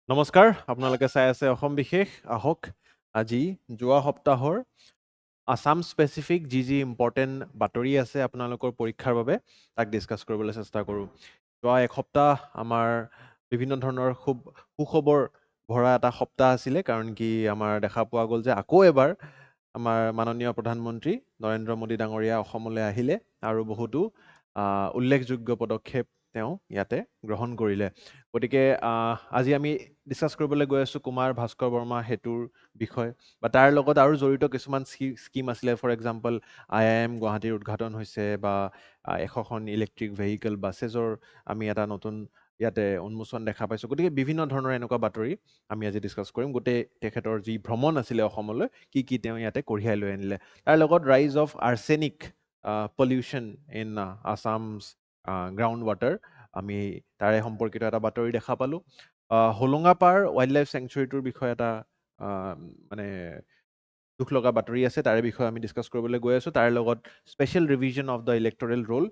নমস্কাৰ, আপোনালোকে চাই আছে অসম বিশেষ। আহক আজি যোৱা সপ্তাহৰ আসাম স্পেচিফিক যি ইম্পৰ্টেণ্ট বাতৰি আছে আপোনালোকৰ পৰীক্ষাৰ বাবে তাক ডিছকাছ কৰিবলৈ চেষ্টা কৰোঁ। যোৱা এক সপ্তাহ আমাৰ বিভিন্ন ধৰণৰ খুব সুখবৰ ভৰা এটা সপ্তাহ আছিলে, কাৰণ কি আমাৰ দেখা পোৱা গ'ল যে আকৌ এবাৰ আমাৰ মাননীয় প্ৰধানমন্ত্ৰী নৰেন্দ্ৰ মোদী ডাঙৰীয়া অসমলৈ আহিলে আৰু বহুতো উল্লেখযোগ্য পদক্ষেপ তেওঁ ইয়াতে গ্ৰহণ কৰিলে। গতিকে আজি আমি ডিছকাছ কৰিবলৈ গৈ আছোঁ কুমাৰ ভাস্কৰ বৰ্মা সেতুৰ বিষয় বা তাৰ লগত আৰু জড়িত কিছুমান স্কিম আছিলে। ফৰ এক্সাম্পল IIM গুৱাহাটীৰ উদ্ঘাটন হৈছে বা 100খন ইলেক্ট্ৰিক ভেহিকেল বাছেছৰ আমি এটা নতুন ইয়াতে উন্মোচন দেখা পাইছোঁ। গতিকে বিভিন্ন ধৰণৰ এনেকুৱা বাতৰি আমি আজি ডিছকাছ কৰিম। গোটেই তেখেতৰ যি ভ্ৰমণ আছিলে অসমলৈ, কি তেওঁ ইয়াতে কঢ়িয়াই লৈ আনিলে, তাৰ লগত ৰাইজ of arsenic pollution in Assam's ground water, আমি তাৰে সম্পৰ্কিত এটা বাতৰি দেখা পালোঁ। হোলোঙাপাৰ ৱাইল্ড লাইফ চেংচুৰীটোৰ বিষয়ে এটা মানে দুখ লগা বাতৰি আছে, তাৰে বিষয়ে আমি ডিছকাছ কৰিবলৈ গৈ আছোঁ। তাৰ লগত special revision of the electoral roll,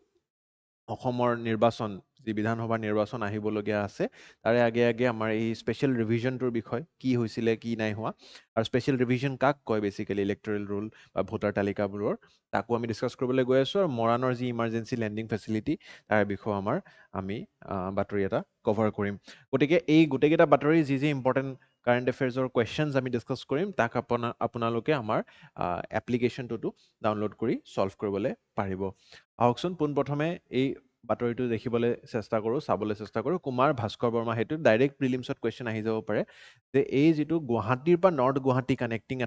অসমৰ নিৰ্বাচন, যি বিধানসভাৰ নিৰ্বাচন আহিবলগীয়া আছে, তাৰে আগে আমাৰ এই স্পেচিয়েল ৰিভিজনটোৰ বিষয় কি হৈছিলে, কি নাই হোৱা, আৰু স্পেচিয়েল ৰিভিজন কাক কয় বেচিকেলি ইলেক্টৰেল ৰোল বা ভোটাৰ তালিকাবোৰৰ, তাকো আমি ডিছকাছ কৰিবলৈ গৈ আছোঁ। আৰু মৰাণৰ যি ইমাৰ্জেঞ্চি লেণ্ডিং ফেচিলিটি, তাৰ বিষয়েও আমি বাতৰি এটা কভাৰ কৰিম। গতিকে এই গোটেইকেইটা বাতৰি যি ইম্পৰ্টেণ্ট কাৰেণ্ট এফেয়াৰ্ছৰ কুৱেশ্যনছ আমি ডিছকাছ কৰিম, তাক আপোনালোকে আমাৰ এপ্লিকেশ্যনটোতো ডাউনলোড কৰি ছল্ভ কৰিবলৈ পাৰিব। আহকচোন পোনপ্ৰথমে এই বাতৰিটো দেখিবলৈ চেষ্টা কৰোঁ, চাবলৈ চেষ্টা কৰোঁ। কুমাৰ ভাস্কৰ বৰ্মা সেতু, ডাইৰেক্ট প্ৰিলিমছত কুৱেশ্যন আহি যাব পাৰে যে এই যিটো গুৱাহাটীৰ পৰা নৰ্থ গুৱাহাটী কানেক্টিং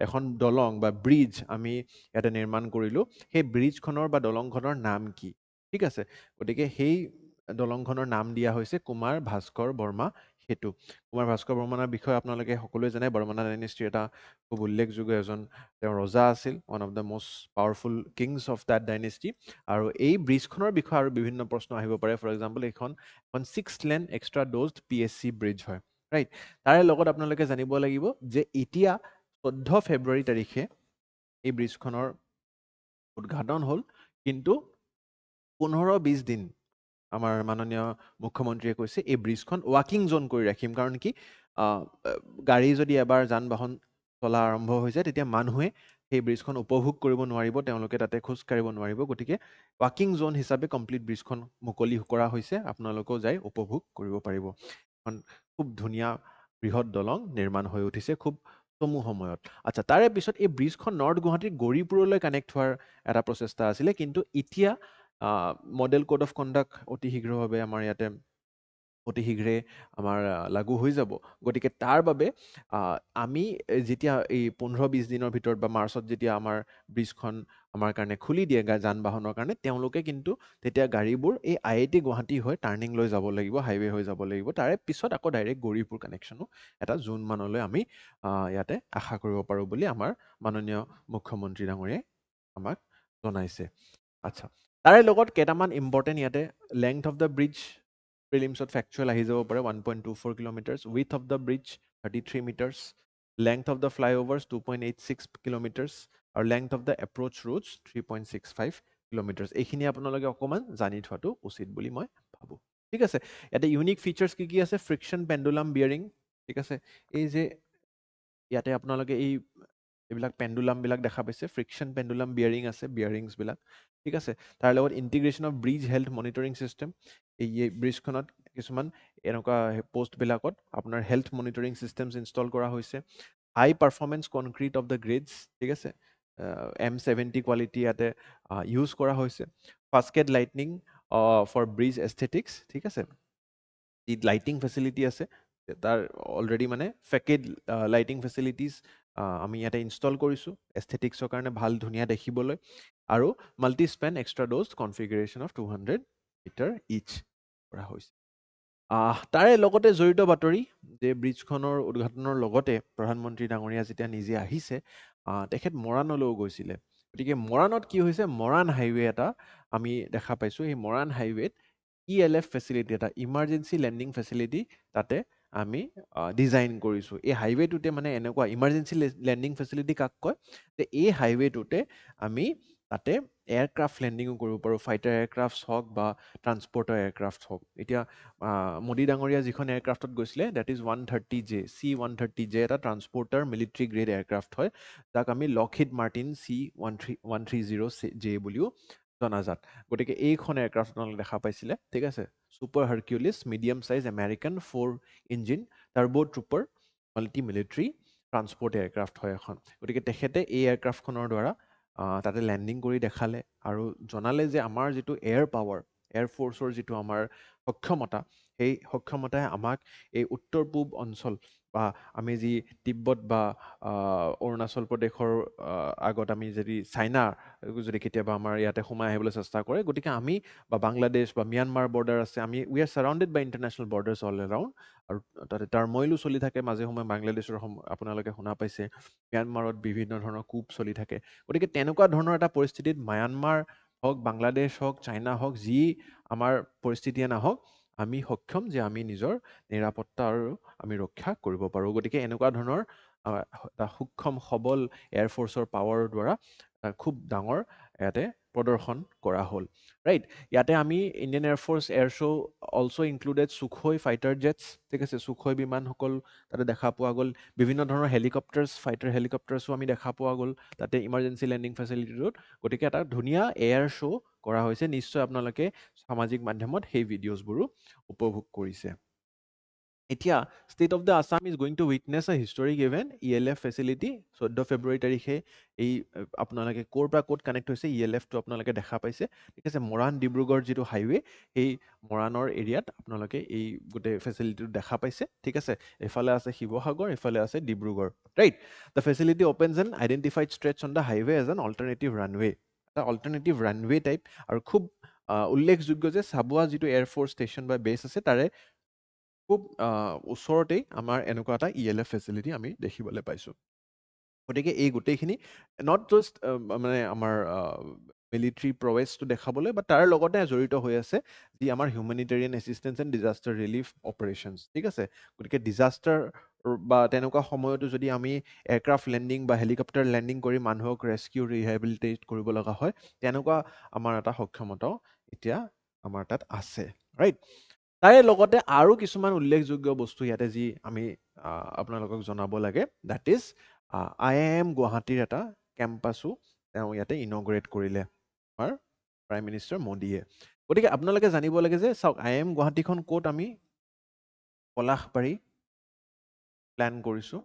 এখন দলং বা ব্ৰিজ আমি ইয়াতে নিৰ্মাণ কৰিলোঁ, সেই ব্ৰিজখনৰ বা দলংখনৰ নাম কি? ঠিক আছে, গতিকে সেই দলংখনৰ নাম দিয়া হৈছে কুমাৰ ভাস্কৰ বৰ্মা সেতু। কুমাৰ ভাস্কৰ বৰ্মাৰ বিষয়ে আপোনালোকে সকলোৱে জানে, বৰ্মনা ডাইনেষ্টিৰ এটা খুব উল্লেখযোগ্য এজন তেওঁ ৰজা আছিল, one of the most powerful Kings of that dynasty. আৰু এই ব্ৰিজখনৰ বিষয়ে আৰু বিভিন্ন প্ৰশ্ন আহিব পাৰে। ফৰ এক্সাম্পল এখন 6 লেন এক্সট্ৰা ড'জড PSC ব্ৰিজ হয়, ৰাইট। তাৰে লগত আপোনালোকে জানিব লাগিব যে এতিয়া 14 ফেব্ৰুৱাৰী তাৰিখে এই ব্ৰিজখনৰ উদ্ঘাটন হ'ল, কিন্তু 15-20 দিন আমাৰ মাননীয় মুখ্যমন্ত্ৰীয়ে কৈছে এই ব্ৰিজখন ৱাকিং জ'ন কৰি ৰাখিম। কাৰণ কি গাড়ী যদি এবাৰ যান বাহন চলা আৰম্ভ হৈ যায়, তেতিয়া মানুহে সেই ব্ৰিজখন উপভোগ কৰিব নোৱাৰিব, তেওঁলোকে তাতে খোজ কাঢ়িব নোৱাৰিব। গতিকে ৱাকিং জ'ন হিচাপে কমপ্লিট ব্ৰিজখন মুকলি কৰা হৈছে, আপোনালোকেও যাই উপভোগ কৰিব পাৰিব। এখন খুব ধুনীয়া বৃহৎ দলং নিৰ্মাণ হৈ উঠিছে খুব চমু সময়ত। আচ্ছা, তাৰে পিছত এই ব্ৰিজখন নৰ্থ গুৱাহাটীৰ গৌৰীপুৰলৈ কানেক্ট হোৱাৰ এটা প্ৰচেষ্টা আছিলে, কিন্তু এতিয়া মডেল কোড অফ কণ্ডাক্ট অতি শীঘ্ৰভাৱে আমাৰ ইয়াতে অতি শীঘ্ৰে আমাৰ লাগু হৈ যাব। গতিকে তাৰ বাবে আমি যেতিয়া এই 15-20 দিনৰ ভিতৰত বা মাৰ্চত যেতিয়া আমাৰ ব্ৰিজখন আমাৰ কাৰণে খুলি দিয়ে যান বাহনৰ কাৰণে, তেওঁলোকে কিন্তু তেতিয়া গাড়ীবোৰ এই IIT গুৱাহাটী হৈ টাৰ্ণিং লৈ যাব লাগিব, হাইৱে হৈ যাব লাগিব। তাৰে পিছত আকৌ ডাইৰেক্ট গৌৰীপুৰ কানেকশ্যনো এটা জুন মানলৈ আমি ইয়াতে আশা কৰিব পাৰোঁ বুলি আমাৰ মাননীয় মুখ্যমন্ত্ৰী ডাঙৰীয়াই আমাক জনাইছে। আচ্ছা, তাৰে লগত কেইটামান ইম্পৰ্টেণ্ট ইয়াতে লেংথ অফ দ্য ব্ৰিজ প্ৰিলিমছত ফেকচুৱেল আহি যাব পাৰে, 1.24 kilometres, width of the bridge 33 metres, length of the flyovers 2.86 kilometres, আৰু length of the approach roads 3.65 kilometres. এইখিনি আপোনালোকে অকণমান জানি থোৱাটো উচিত বুলি মই ভাবোঁ। ঠিক আছে, ইয়াতে ইউনিক ফিচাৰ্ছ কি আছে? ফ্ৰিকশ্যন পেণ্ডুলাম বিয়াৰিং, ঠিক আছে। এই যে ইয়াতে আপোনালোকে এইবিলাক পেণ্ডুলামবিলাক দেখা পাইছে, ফ্ৰিকশ্যন পেণ্ডুলাম বিয়াৰিং আছে, বিয়াৰিংছবিলাক, ঠিক আছে। তাৰ লগত integration of bridge health monitoring system, এই ব্ৰিজখনত কিছুমান এনেকুৱা পোষ্টবিলাকত আপোনাৰ হেল্থ মনিটৰিং ছিষ্টেমছ ইনষ্টল কৰা হৈছে। High performance concrete of the grids, ঠিক আছে, M70 কোৱালিটি ইয়াতে ইউজ কৰা হৈছে। Facade lighting for bridge aesthetics, ঠিক আছে। যি লাইটিং ফেচিলিটি আছে তাৰ অলৰেডি মানে ফেকেড লাইটিং ফেচিলিটিজ আমি ইয়াতে ইনষ্টল কৰিছোঁ, এস্থেটিক্সৰ কাৰণে ভাল ধুনীয়া দেখিবলৈ। আৰু multi span extra dose configuration of 200 metre ইচ কৰা হৈছে। তাৰে লগতে জড়িত বাতৰি যে ব্ৰিজখনৰ উদ্ঘাটনৰ লগতে প্ৰধানমন্ত্ৰী ডাঙৰীয়া যেতিয়া নিজে আহিছে, তেখেত মৰাণলৈও গৈছিলে। গতিকে মৰাণত কি হৈছে, মৰাণ হাইৱে এটা আমি দেখা পাইছোঁ। এই মৰাণ হাইৱেত ELF ফেচিলিটি, এটা ইমাৰ্জেঞ্চি লেণ্ডিং ফেচিলিটি তাতে আমি ডিজাইন কৰিছোঁ। এই হাইৱেটোতে মানে এনেকুৱা ইমাৰ্জেঞ্চি লেণ্ডিং ফেচিলিটি কাক কয়, যে এই হাইৱেটোতে আমি তাতে এয়াৰক্ৰাফ্ট লেণ্ডিঙো কৰিব পাৰোঁ, ফাইটাৰ এয়াৰক্ৰাফ্ট হওক বা ট্ৰান্সপৰ্টাৰ এয়াৰক্ৰাফ্ট হওক। এতিয়া মোদী ডাঙৰীয়া যিখন এয়াৰক্ৰাফ্টত গৈছিলে ডেট ইজ 130J, C-130J এটা ট্ৰান্সপৰ্টাৰ মিলিটাৰী গ্ৰেড এয়াৰক্ৰাফ্ট হয়, যাক আমি লকহিড মাৰ্টিন C-130J বুলিও জনাজাত। গতিকে এইখন এয়াৰক্ৰাফ্ট আপোনালোকে দেখা পাইছিলে, ঠিক আছে। Super Hercules medium size American 4 engine turboprop multi military transport aircraft হয় এখন। গতিকে তেখেতে এই এয়াৰক্ৰাফ্টখনৰ দ্বাৰা তাতে লেণ্ডিং কৰি দেখালে আৰু জনালে যে আমাৰ যিটো এয়াৰ পাৱাৰ, এয়াৰ ফ'ৰ্চৰ যিটো আমাৰ সক্ষমতা, সেই সক্ষমতাই আমাক এই উত্তৰ পূব অঞ্চল বা আমি যি তিব্বত বা অৰুণাচল প্ৰদেশৰ আগত আমি যদি চাইনা যদি কেতিয়াবা আমাৰ ইয়াতে সোমাই আহিবলৈ চেষ্টা কৰে, গতিকে আমি বা বাংলাদেশ বা ম্যানমাৰ বৰ্ডাৰ আছে, আমি we are surrounded by international borders all around, আৰু তাতে টাৰ্মইলো চলি থাকে মাজে সময়ে। বাংলাদেশৰ আপোনালোকে শুনা পাইছে ম্যানমাৰত বিভিন্ন ধৰণৰ কূপ চলি থাকে। গতিকে তেনেকুৱা ধৰণৰ এটা পৰিস্থিতিত ম্যানমাৰ হওক, বাংলাদেশ হওক, চাইনা হওক, যি আমাৰ পৰিস্থিতিয়ে নাহক, আমি সক্ষম যে আমি নিজৰ নিৰাপত্তা আৰু আমি ৰক্ষা কৰিব পাৰোঁ। গতিকে এনেকুৱা ধৰণৰ এটা সূক্ষ্ম সবল এয়াৰফ'ৰ্চৰ পাৱাৰৰ দ্বাৰা খুব ডাঙৰ ইয়াতে প্ৰদৰ্শন কৰা হ'ল, ৰাইট। ইয়াতে আমি Indian air force air show' also' included Sukhoi fighter jets, ঠিক আছে, সুখoi বিমানসকল তাতে দেখা পোৱা গ'ল। বিভিন্ন ধৰণৰ হেলিকপ্টাৰ্ছ, ফাইটাৰ হেলিকপ্টাৰ্ছো আমি দেখা পোৱা গ'ল তাতে ইমাৰ্জেঞ্চি লেণ্ডিং ফেচিলিটিটোত। গতিকে এটা ধুনীয়া এয়াৰ শ্ব' কৰা হৈছে। নিশ্চয় আপোনালোকে সামাজিক মাধ্যমত সেই ভিডিঅ'জবোৰো উপভোগ কৰিছে। এতিয়া state of the Assam is going to witness A historic event, ELF facility. 14 ফেব্ৰুৱাৰী তাৰিখে এই আপোনালোকে ক'ৰ পৰা ক'ত কানেক্ট হৈছে, ELFটো আপোনালোকে দেখা পাইছে, ঠিক আছে। মৰাণ ডিব্ৰুগড় যিটো হাইৱে, সেই মৰাণৰ এৰিয়াত আপোনালোকে এই গোটেই ফেচিলিটিটো দেখা পাইছে, ঠিক আছে। এইফালে আছে শিৱসাগৰ, এইফালে আছে Dibrugarh, right. The facility opens an identified stretches on the highway as an alternative runway, এটা অল্টাৰনেটিভ ৰানৱে টাইপ। আৰু খুব উল্লেখযোগ্য যে চাবুৱা যিটো এয়াৰফ'ৰ্চ ষ্টেচন বা বেছ আছে, তাৰে খুব ওচৰতেই আমাৰ এনেকুৱা এটা ELF ফেচিলিটি আমি দেখিবলৈ পাইছোঁ। গতিকে এই গোটেইখিনি নট জাষ্ট মানে আমাৰ মিলিটাৰী প্ৰৱেশটো দেখাবলৈ, বা তাৰ লগতে জড়িত হৈ আছে যি আমাৰ humanitarian assistance and disaster relief operations, ঠিক আছে। গতিকে ডিজাষ্টাৰ বা তেনেকুৱা সময়তো যদি আমি এয়াৰক্ৰাফ্ট লেণ্ডিং বা হেলিকপ্টাৰ লেণ্ডিং কৰি মানুহক ৰেস্কিউ ৰিহেবিলিটেট কৰিব লগা হয়, তেনেকুৱা আমাৰ এটা সক্ষমতাও এতিয়া আমাৰ তাত আছে, ৰাইট। তাৰে লগতে আৰু কিছুমান উল্লেখযোগ্য বস্তু ইয়াতে যি আমি আপোনালোকক জনাব লাগে, দেট ইজ IIM গুৱাহাটীৰ এটা কেম্পাছো তেওঁ ইয়াতে ইনগ্ৰেট কৰিলে আমাৰ প্ৰাইম মিনিষ্টাৰ মোদীয়ে। গতিকে আপোনালোকে জানিব লাগে যে চাওক, IIM গুৱাহাটীখন ক'ত আমি পলাশবাৰী প্লেন কৰিছোঁ,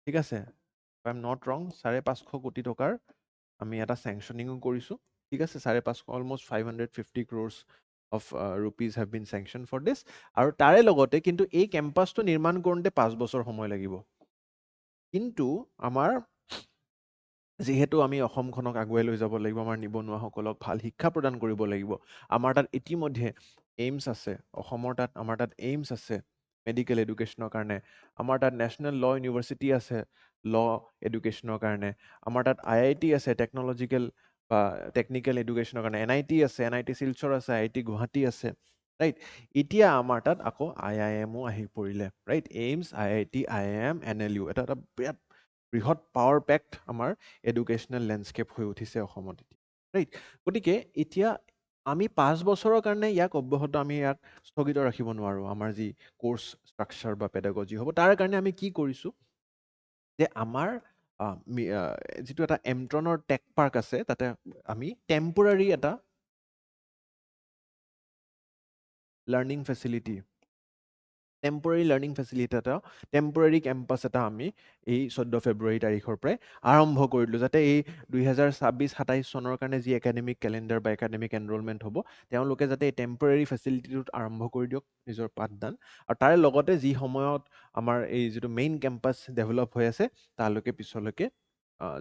ঠিক আছে। আই এম নট ৰং, 550 কোটি টকাৰ আমি এটা চেংচনিঙো কৰিছোঁ, ঠিক আছে। 550, almost 550 crores of rupees have been sanctioned for this। আৰু তাৰে লগতে কিন্তু এই কেম্পাছটো নিৰ্মাণ কৰোঁতে 5 বছৰ সময় লাগিব। কিন্তু আমাৰ যিহেতু আমি অসমখনক আগুৱাই লৈ যাব লাগিব, আমাৰ নিবনুৱাসকলক ভাল শিক্ষা প্ৰদান কৰিব লাগিব, আমাৰ তাত ইতিমধ্যে এইমছ আছে, আমাৰ তাত এইমছ আছে মেডিকেল এডুকেশ্যনৰ কাৰণে, আমাৰ তাত নেশ্যনেল ল' ইউনিভাৰ্চিটি আছে ল' এডুকেশ্যনৰ কাৰণে, আমাৰ তাত IIT আছে টেকন'লজিকেল বা টেকনিকেল এডুকেশ্যনৰ কাৰণে, NIT আছে, NIT শিলচৰ আছে, IIT গুৱাহাটী আছে, ৰাইট। এতিয়া আমাৰ তাত আকৌ IIMও আহি পৰিলে, right. AIIMS, IIT, IIM, NLU, এটা বিৰাট বৃহৎ পাৱাৰ পেক্ট আমাৰ এডুকেশ্যনেল লেণ্ডস্কেপ হৈ উঠিছে অসমত, ৰাইট। গতিকে এতিয়া আমি 5 বছৰৰ কাৰণে ইয়াক অব্যাহত আমি ইয়াক স্থগিত ৰাখিব নোৱাৰোঁ। আমাৰ যি কোৰ্চ ষ্ট্ৰাকচাৰ বা পেডাগজি হ'ব, তাৰ কাৰণে আমি কি কৰিছোঁ যে আমাৰ যিটো এটা এমট্ৰনৰ টেক পাৰ্ক আছে, তাতে আমি টেম্পৰাৰী এটা লাৰ্ণিং ফেচিলিটি, টেম্পৰাৰী কেম্পাছ এটা আমি এই 14 ফেব্ৰুৱাৰী তাৰিখৰ পৰাই আৰম্ভ কৰিলোঁ, যাতে এই 2026-27 চনৰ কাৰণে যি একাডেমিক কেলেণ্ডাৰ বা একাডেমিক এনৰলমেণ্ট হ'ব, তেওঁলোকে যাতে এই টেম্পৰাৰী ফেচিলিটিটোত আৰম্ভ কৰি দিয়ক নিজৰ পাঠদান। আৰু তাৰে লগতে যি সময়ত আমাৰ এই যিটো মেইন কেম্পাছ ডেভেলপ হৈ আছে, তালৈকে পিছলৈকে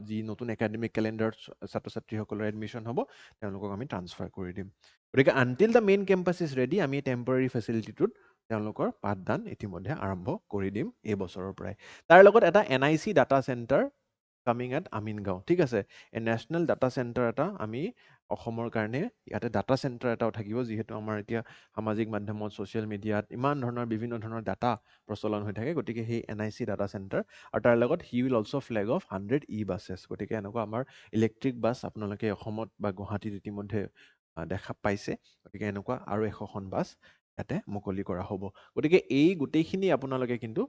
যি নতুন একাডেমিক কেলেণ্ডাৰত ছাত্ৰ ছাত্ৰীসকলৰ এডমিশ্যন হ'ব, তেওঁলোকক আমি ট্ৰান্সফাৰ কৰি দিম। গতিকে until the main campus is ready, আমি টেম্পৰাৰী ফেচিলিটিটোত তেওঁলোকৰ পাঠদান ইতিমধ্যে আৰম্ভ কৰি দিম এই বছৰৰ পৰাই। তাৰ লগত এটা NIC data centre coming at Amingaon ঠিক আছে এ নেশ্যনেল ডাটা চেণ্টাৰ এটা আমি অসমৰ কাৰণে ইয়াতে ডাটা চেণ্টাৰ এটাও থাকিব যিহেতু আমাৰ এতিয়া সামাজিক মাধ্যমত ছ'চিয়েল মিডিয়াত ইমান ধৰণৰ বিভিন্ন ধৰণৰ ডাটা প্ৰচলন হৈ থাকে গতিকে সেই NIC ডাটা চেণ্টাৰ আৰু তাৰ লগত he will also' flag off 100 বাছেছ গতিকে এনেকুৱা আমাৰ ইলেক্ট্ৰিক বাছ আপোনালোকে অসমত বা গুৱাহাটীত ইতিমধ্যে দেখা পাইছে গতিকে এনেকুৱা আৰু 100খন বাছ ইয়াতে মুকলি কৰা হ'ব গতিকে এই গোটেইখিনি আপোনালোকে কিন্তু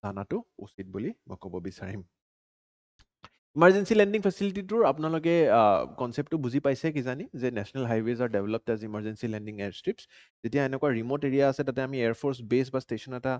জানাটো উচিত বুলি মই ক'ব বিচাৰিম ইমাৰ্জেঞ্চি লেণ্ডিং ফেচিলিটিটোৰ আপোনালোকে কনচেপ্টটো বুজি পাইছে কিজানি যে national highways are developed as emergency landing air strips যেতিয়া এনেকুৱা ৰিম'ট এৰিয়া আছে তাতে আমি এয়াৰফ'ৰ্চ বেছ বা ষ্টেচন এটা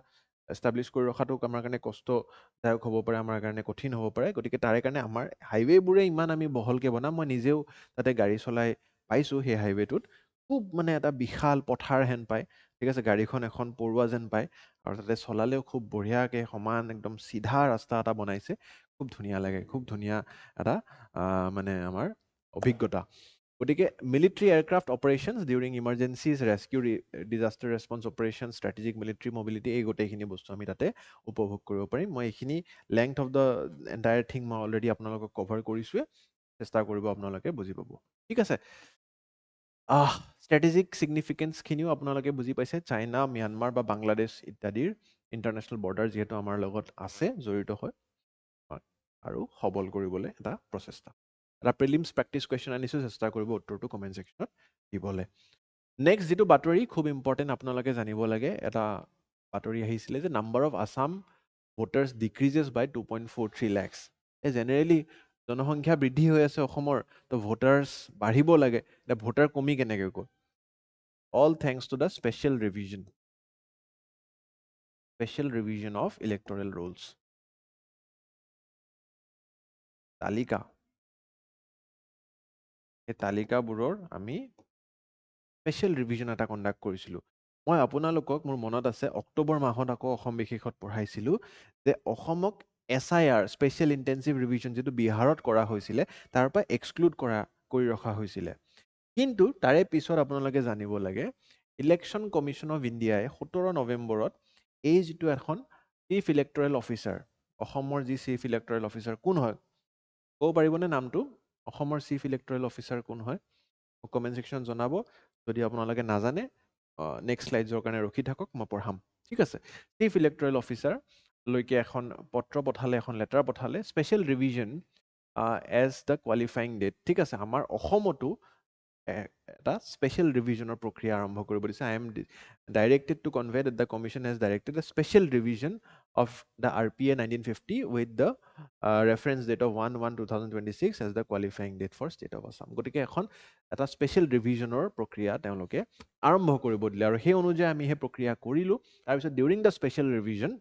এষ্টাব্লিছ কৰি ৰখাটো আমাৰ কাৰণে কষ্টদায়ক হ'ব পাৰে আমাৰ কাৰণে কঠিন হ'ব পাৰে গতিকে তাৰে কাৰণে আমাৰ হাইৱেবোৰে ইমান আমি বহলকৈ বনাম মই নিজেও তাতে গাড়ী চলাই পাইছোঁ সেই হাইৱেটোত খুব মানে এটা বিশাল পথাৰ হেন পায় ঠিক আছে গাড়ীখন এখন পৰুৱা যেন পায় আৰু তাতে চলালেও খুব বঢ়িয়াকৈ সমান একদম চিধা ৰাস্তা এটা বনাইছে খুব ধুনীয়া লাগে খুব ধুনীয়া এটা মানে আমাৰ অভিজ্ঞতা গতিকে military aircraft operations during emergencies rescue disaster response operation strategic military mobility এই গোটেইখিনি বস্তু আমি তাতে উপভোগ কৰিব পাৰিম মই এইখিনি length of the entire thing মই অলৰেডি আপোনালোকক কভাৰ কৰিছোঁৱে চেষ্টা কৰিব আপোনালোকে বুজি পাব ঠিক আছে ষ্ট্ৰেটেজিক ছিগনিফিকেঞ্চখিনিও আপোনালোকে বুজি পাইছে চাইনা ম্যানমাৰ বা বাংলাদেশ ইত্যাদিৰ ইণ্টাৰনেশ্যনেল বৰ্ডাৰ যিহেতু আমাৰ লগত আছে জড়িত হয় আৰু সবল কৰিবলৈ এটা প্ৰচেষ্টা এটা প্ৰিলিমছ প্ৰেক্টিছ কুৱেশ্যন আনিছোঁ চেষ্টা কৰিব উত্তৰটো কমেণ্ট ছেকশ্যনত দিবলৈ নেক্সট যিটো বাতৰি খুব ইম্পৰ্টেণ্ট আপোনালোকে জানিব লাগে এটা বাতৰি আহিছিলে যে number of Assam voters decreases by 2.43 lakhs এই জেনেৰেলি জনসংখ্যা বৃদ্ধি হৈ আছে অসমৰ তো ভোটাৰ্ছ বাঢ়িব লাগে এতিয়া ভোটাৰ কমি কেনেকৈ গ'ল all thanks to the special revision of electoral rules তালিকা সেই তালিকাবোৰৰ আমি স্পেচিয়েল ৰিভিজন এটা কণ্ডাক্ট কৰিছিলোঁ মই আপোনালোকক মোৰ মনত আছে অক্টোবৰ মাহত আকৌ অসম বিশেষত পঢ়াইছিলোঁ যে অসমক SIR স্পেচিয়েল ইণ্টেনচিভ ৰিভিজন যিটো বিহাৰত কৰা হৈছিলে তাৰ পৰা এক্সক্লুড কৰি ৰখা হৈছিলে কিন্তু তাৰে পিছত আপোনালোকে জানিব লাগে ইলেকশ্যন কমিশ্যন অফ ইণ্ডিয়াই 17 নৱেম্বৰত এই যিটো এখন চিফ ইলেক্টৰেল অফিচাৰ অসমৰ যি চিফ ইলেক্টৰেল অফিচাৰ কোন হয় ক'ব পাৰিবনে নামটো অসমৰ চিফ ইলেক্টৰেল অফিচাৰ কোন হয় কমেণ্ট ছেকশ্যনত জনাব যদি আপোনালোকে নাজানে নেক্সট শ্লাইডছৰ কাৰণে ৰখি থাকক মই পঢ়াম ঠিক আছে চিফ ইলেক্টৰেল অফিচাৰলৈকে এখন পত্ৰ পঠালে এখন লেটাৰ পঠালে special revision as the qualifying date ঠিক আছে আমাৰ অসমতো এটা স্পেচিয়েল ৰিভিজনৰ প্ৰক্ৰিয়া আৰম্ভ কৰিব দিছে I am directed to convey that the commission has directed a special revision of the RPA 1950 with the reference date of 1/1/2026 as the qualifying date for state of Assam গতিকে এখন এটা স্পেচিয়েল ৰিভিজনৰ প্ৰক্ৰিয়া তেওঁলোকে আৰম্ভ কৰিব দিলে আৰু সেই অনুযায়ী আমি সেই প্ৰক্ৰিয়া কৰিলোঁ তাৰপিছত ডিউৰিং দ্য স্পেচিয়েল ৰিভিজন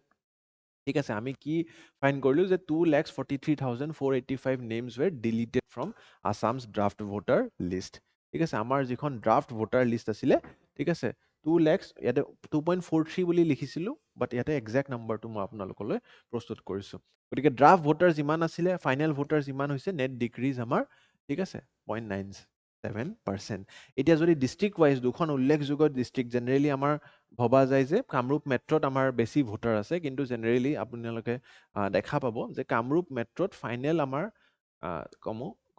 ঠিক আছে আমি কি ফাইন কৰিলোঁ যে 2,43,485 names were deleted from Assam's draft voter list ঠিক আছে আমাৰ যিখন ড্ৰাফ্ট ভোটাৰ লিষ্ট আছিলে ঠিক আছে 2 lakhs ইয়াতে 2.43 বুলি লিখিছিলোঁ বাট ইয়াতে একজেক্ট নাম্বাৰটো মই আপোনালোকলৈ প্ৰস্তুত কৰিছোঁ গতিকে ড্ৰাফ্ট ভোটাৰ যিমান আছিলে ফাইনেল ভোটাৰ যিমান হৈছে নেট ডিক্ৰিজ আমাৰ ঠিক আছে 0.97% এতিয়া যদি ডিষ্ট্ৰিক্ট ৱাইজ দুখন উল্লেখযোগ্য ডিষ্ট্ৰিক্ট জেনেৰেলি আমাৰ ভবা যায় যে কামৰূপ মেট্ৰত আমাৰ বেছি ভোটাৰ আছে কিন্তু জেনেৰেলি আপোনালোকে দেখা পাব যে কামৰূপ মেট্ৰত ফাইনেল আমাৰ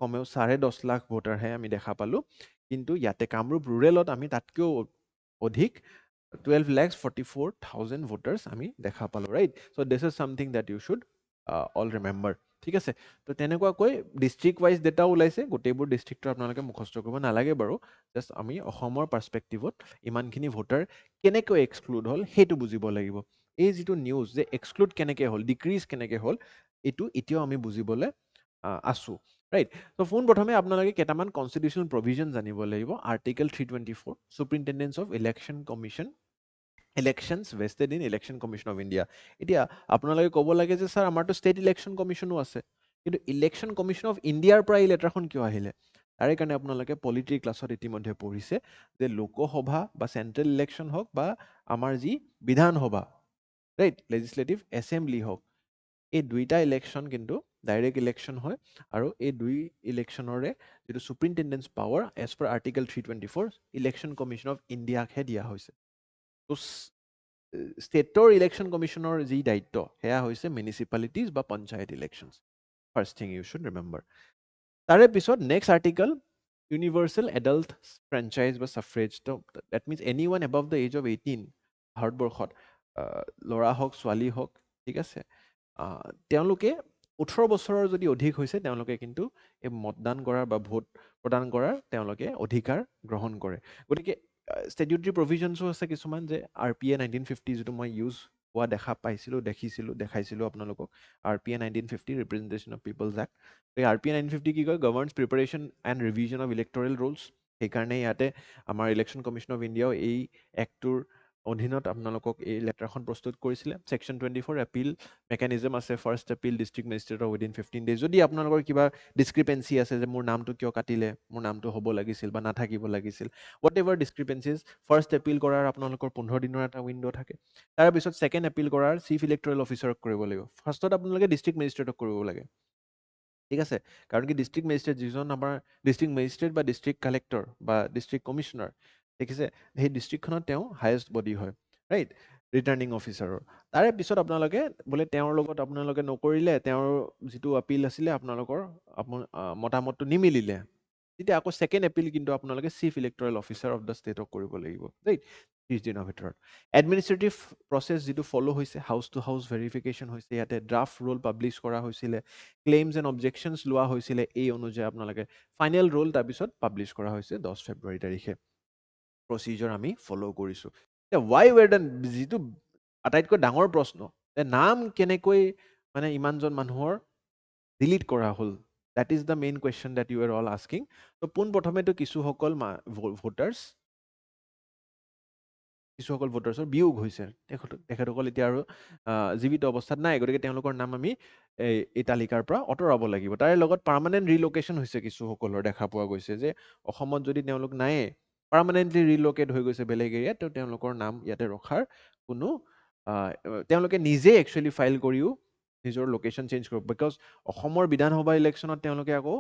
কমেও 10.5 লাখ ভোটাৰহে আমি দেখা পালোঁ কিন্তু ইয়াতে কামৰূপ ৰুৰেলত আমি তাতকৈও অধিক 12,44,000 ভোটাৰ্ছ আমি দেখা পালোঁ right so' this is something that you should all remember ঠিক আছে তো তেনেকুৱাকৈ ডিষ্ট্ৰিক্ট ৱাইজ ডেটাও ওলাইছে গোটেইবোৰ ডিষ্ট্ৰিক্টৰ আপোনালোকে মুখস্থ কৰিব নালাগে বাৰু জাষ্ট আমি অসমৰ পাৰ্চপেক্টিভত ইমানখিনি ভোটাৰ কেনেকৈ এক্সক্লুড হ'ল সেইটো বুজিব লাগিব এই যিটো নিউজ যে এক্সক্লুড কেনেকৈ হ'ল ডিক্ৰিজ কেনেকৈ হ'ল এইটো এতিয়াও আমি বুজিবলৈ আছোঁ ৰাইট ত' পোনপ্ৰথমে আপোনালোকে কেইটামান কনষ্টিটিউশ্যনেল প্ৰভিজন জানিব লাগিব article 324 superintendence of election commission elections vested in election commission of India এতিয়া আপোনালোকে ক'ব লাগে যে ছাৰ আমাৰতো ষ্টেট ইলেকশ্যন কমিশ্যনো আছে কিন্তু ইলেকশ্যন কমিশ্যন অফ ইণ্ডিয়াৰ পৰা এই লেটাৰখন কিয় আহিলে তাৰে কাৰণে আপোনালোকে পলিটি ক্লাছত ইতিমধ্যে পঢ়িছে যে লোকসভা বা চেণ্ট্ৰেল ইলেকশ্যন হওক বা আমাৰ যি বিধানসভা ৰাইট লেজিছলেটিভ এছেম্বলি হওক এই দুইটা ইলেকশ্যন কিন্তু ডাইৰেক্ট ইলেকশ্যন হয় আৰু এই দুই ইলেকশ্যনৰে যিটো superintendence power as per article 324 election commission of ইণ্ডিয়াকহে দিয়া হৈছে তো ষ্টেটৰ ইলেকশ্যন কমিশ্যনৰ যি দায়িত্ব সেয়া হৈছে মিউনিচিপালিটিজ বা panchayat elections first thing you should remember. তাৰে পিছত next article universal adult franchise বা suffrage. That means any one above the age of 18 ভাৰতবৰ্ষত ল'ৰা হওক ছোৱালী হওক, ঠিক আছে, তেওঁলোকে 18 বছৰৰ যদি অধিক হৈছে তেওঁলোকে কিন্তু এই মতদান কৰাৰ বা ভোট প্ৰদান কৰাৰ তেওঁলোকে অধিকাৰ গ্ৰহণ কৰে। গতিকে ষ্টেটিউটৰী প্ৰভিজনছো আছে কিছুমান, যে RPA 1950 যিটো মই ইউজ হোৱা দেখাইছিলোঁ আপোনালোকক। RPA 1950 representation of peoples act. এই RPA 1950 কি কয়? Governs preparation and revision of electoral rolls. সেইকাৰণে ইয়াতে আমাৰ ইলেকশ্যন কমিশ্যন অফ ইণ্ডিয়াও এই এক্টটোৰ অধীনত আপোনালোকক এই লেটাৰখন প্ৰস্তুত কৰিছিলে। ছেকশ্যন 24 এপিল মেকানিজম আছে। ফাৰ্ষ্ট এপিল ডিষ্ট্ৰিক্ট মেজিষ্ট্ৰেটৰ উইদিন 15 days। যদি আপোনালোকৰ কিবা ডিছক্ৰিপেঞ্চি আছে যে মোৰ নামটো কিয় কাটিলে, মোৰ নামটো হ'ব লাগিছিল বা নাথাকিব লাগিছিল, হোৱাট এভাৰ ডিছক্ৰিপেঞ্চিজ, ফাৰ্ষ্ট এপিল কৰাৰ আপোনালোকৰ 15 দিনৰ এটা উইণ্ড' থাকে। তাৰপিছত ছেকেণ্ড এপিল কৰাৰ চিফ ইলেক্টৰেল অফিচাৰক কৰিব লাগিব। ফাৰ্ষ্টত আপোনালোকে ডিষ্ট্ৰিক্ট মেজিষ্ট্ৰেটক কৰিব লাগে, ঠিক আছে। কাৰণ কি ডিষ্ট্ৰিক্ট মেজিষ্ট্ৰেট যিজন আমাৰ ডিষ্ট্ৰিক্ট মেজিষ্ট্ৰেট বা ডিষ্ট্ৰিক্ট কালেক্টৰ বা ডিষ্ট্ৰিক্ট কমিশ্যনাৰ, ঠিক আছে, সেই ডিষ্ট্ৰিক্টখনত তেওঁ হায়েষ্ট বডি হয়, ৰাইট, ৰিটাৰ্ণিং অফিচাৰৰ। তাৰে পিছত আপোনালোকে বোলে তেওঁৰ লগত আপোনালোকে নকৰিলে, তেওঁৰ যিটো আপিল আছিলে আপোনালোকৰ মতামতটো নিমিলিলে, তেতিয়া আকৌ ছেকেণ্ড এপিল কিন্তু আপোনালোকে chief electoral officer of the ষ্টেটক কৰিব লাগিব, ৰাইট, 30 দিনৰ ভিতৰত। এডমিনিষ্ট্ৰেটিভ প্ৰচেছ যিটো ফ'ল' হৈছে, হাউচ টু হাউচ ভেৰিফিকেশ্যন হৈছে, ইয়াতে ড্ৰাফ্ট ৰুল পাব্লিছ কৰা হৈছিলে, ক্লেইমছ এণ্ড অবজেকশ্যনছ লোৱা হৈছিলে, এই অনুযায়ী আপোনালোকে ফাইনেল ৰুল তাৰপিছত পাব্লিছ কৰা হৈছে 10 ফেব্ৰুৱাৰী তাৰিখে। প্ৰচিজাৰ আমি ফ'ল' কৰিছোঁ। ৱাই ৱেৰ ডান, যিটো আটাইতকৈ ডাঙৰ প্ৰশ্ন, নাম কেনেকৈ মানে ইমানজন মানুহৰ ডিলিট কৰা হ'ল, that is the main question that you are all asking. ত' পোনপ্ৰথমেতো কিছুসকল ভোটাৰ্ছৰ বিয়োগ হৈছে। তেখেতসকল এতিয়া আৰু জীৱিত অৱস্থাত নাই, গতিকে তেওঁলোকৰ নাম আমি এই তালিকাৰ পৰা আঁতৰাব লাগিব। তাৰে লগত পাৰ্মানেণ্ট ৰিলোকেশ্যন হৈছে কিছুসকলৰ, দেখা পোৱা গৈছে যে অসমত যদি তেওঁলোক নায়ে, পাৰ্মানেণ্টলি ৰিলোকেট হৈ গৈছে বেলেগ এৰিয়াত, তো তেওঁলোকৰ নাম ইয়াতে ৰখাৰ কোনো তেওঁলোকে নিজে একচুৱেলি ফাইল কৰিও নিজৰ লোকেশ্যন চেঞ্জ কৰিব। বিকজ অসমৰ বিধানসভা ইলেকশ্যনত তেওঁলোকে আকৌ